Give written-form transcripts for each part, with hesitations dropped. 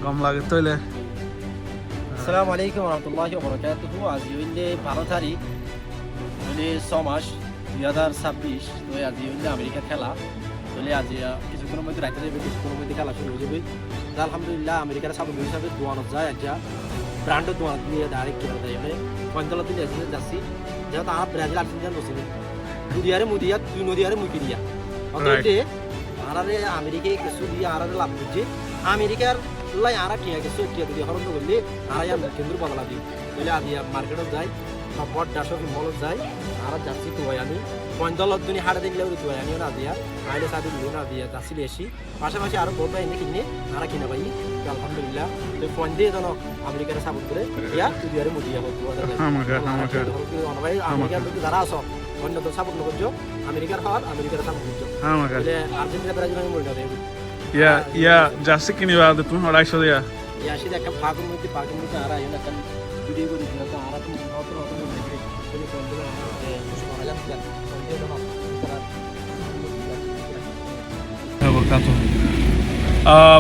গম লাগে তইলে আসসালামু আলাইকুম রহমতুল্লাহি ওয়া বারাকাতুহু। আজ হইলে 12 তারিখ হইলে 6 মাস 2026। তো আজ হইলে আমেরিকা খেলা হইলে আজ কিছুক্ষণের মধ্যে রাখতে যাবে, কিছুক্ষণের মধ্যে খেলা শুরু হয়ে যাবে। আলহামদুলিল্লাহ আমেরিকার সাপোর্ট হিসাবে দোয়ানো যায় আজ ব্র্যান্ড দোয়ানো দিয়ে ডাইরেক্ট খেলা যায় মানে পয়েন্টলা দিলে যাচ্ছি যেহেতু আর ব্রাজিল আর্জেন্টিনা নসিবে দুদিয়ারে মুদিয়া দুই নদিয়ারে মুকিরিয়া অতএব আরারে আমেরিকায় কিছু দিয়ে আরারে লাভ করছে আমেরিকার লাই আরা টিয়া কিছু টিয়া দিয়ে হরণ করলে আরাই আর কেন্দ্র বদলা দিই বলে আদি মার্কেটত যাই বা বড় ডাশপি মলত যাই আর যাচ্ছি তুয়াই আমি পয়েন্টলত দুনি হাড়ে দেখলে তুয়াই আনিও না দিয়া আইলে সাথে দিল না দিয়া যাচ্ছি এসি পাশাপাশি আরো বহুত এনে কিনে আরা কিনে পাই আলহামদুলিল্লাহ তো পয়েন্ট দিয়ে যেন আমেরিকার সাপোর্ট করে ইয়া দুদিয়ারে মুদিয়া হতো আমেরিকার যারা আস অন্য তো সাপোর্ট করছো আমেরিকার হওয়ার আমেরিকার সাপোর্ট করছো আর্জেন্টিনা ব্রাজিল আমি বলে দেবো ইয়া জার্সি কিনিবা তুমি 250 দিয়া ইয়াসি দেখা ভাগের মধ্যে আর আইনা কাল ভিডিও করে দিলা তো আর তুমি নতুন দেখে তুমি কোন দিন কিছু করা যাবে না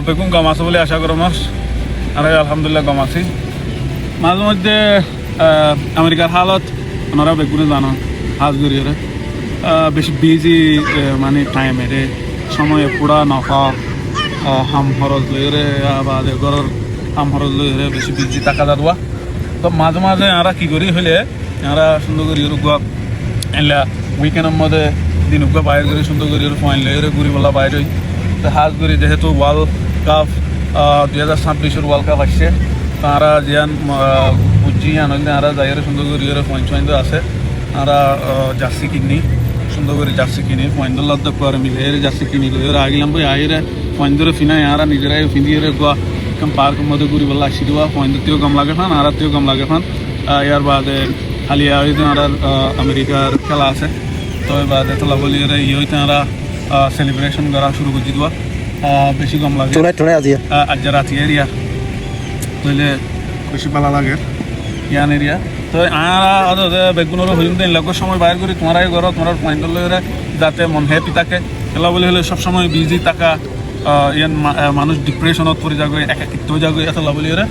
বেগুন গম আছে বলে আশা করো মাস আর আলহামদুলিল্লাহ গম আছি মাঝে মধ্যে আমেরিকার হালত ওনারা বেগুনে জানো হাজ গড়িয়ে বেশি বিজি মানে টাইম এরে সময়ে পুরা নফা হাম খরচ লইরে বা ঘরের হাম খরচ লইরে বেশি বিজি টাকা যাওয়া তো মাঝে মাঝে আমরা কি করি হইলে আমরা সুন্দর করি গুয়া এলা উইকেন্ডের মধ্যে দিন গুয়া বাইরে করে সুন্দর করি পয়েন্ট লইরে ঘুরি বলা বাইরে তো হাজ করি যেহেতু ওয়ার্ল্ড কাপ 2026 ওয়ার্ল্ড কাপ আসছে তো আমরা যেন বুঝি আনলে আমরা যাই সুন্দর করি পয়েন্ট আছে আমরা জার্সি কিনি সুন্দর করে জার্সি কিনি পয়েন্ট লদ্দ করে মিলে জার্সি কিনি এর আগিলাম বই আইরে পয়েন্ট ফিনা আর নিজেরাই ফিনিয়ে গোয়া পার্ক মধ্যে ঘুরি বলা আসি দেওয়া পয়েন্টতেও কম লাগে ফান আরতেও কম লাগে ফান ইয়ার বাদে খালি আর আমেরিকার খেলা আছে তো বাদে তোলা বলি ইয়ে হইতে আমরা সেলিব্রেশন করা শুরু করে দেওয়া বেশি কম লাগে আজ রাতি এরিয়া তাহলে বেশি ভালো লাগে ইয়ান এরিয়া তো আর বেগুনের হইম দিন লগের সময় বাইর করি তোমারাই করো তোমার পয়েন্ট লইরে যাতে মন হ্যাপি থাকে খেলা বলে হলে সবসময় বিজি থাকা ইয়ান মানুষ ডিপ্রেশনত পড়ে যাবে একাকিত্ব যাবে এত লাভলিরে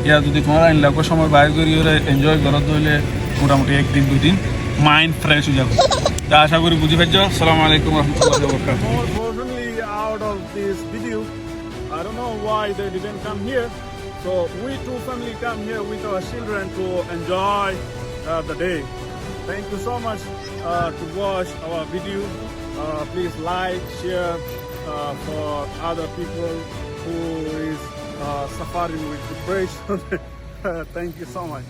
ইয়া যদি তোমার লগের সময় বাইর করি এনজয় করত হইলে মোটামুটি একদিন দুই দিন মাইন্ড ফ্রেশ হয়ে যাবে তা আশা করি বুঝি পাইছ আসসালামু আলাইকুম রহমতুল্লাহি ওয়া বারাকাতুহু Unfortunately, out of this video, I don't know why they didn't come here. So we two family come here with our children to enjoy the day. Thank you so much to watch our video. Please like, share for other people who is suffering with depression. Thank you so much.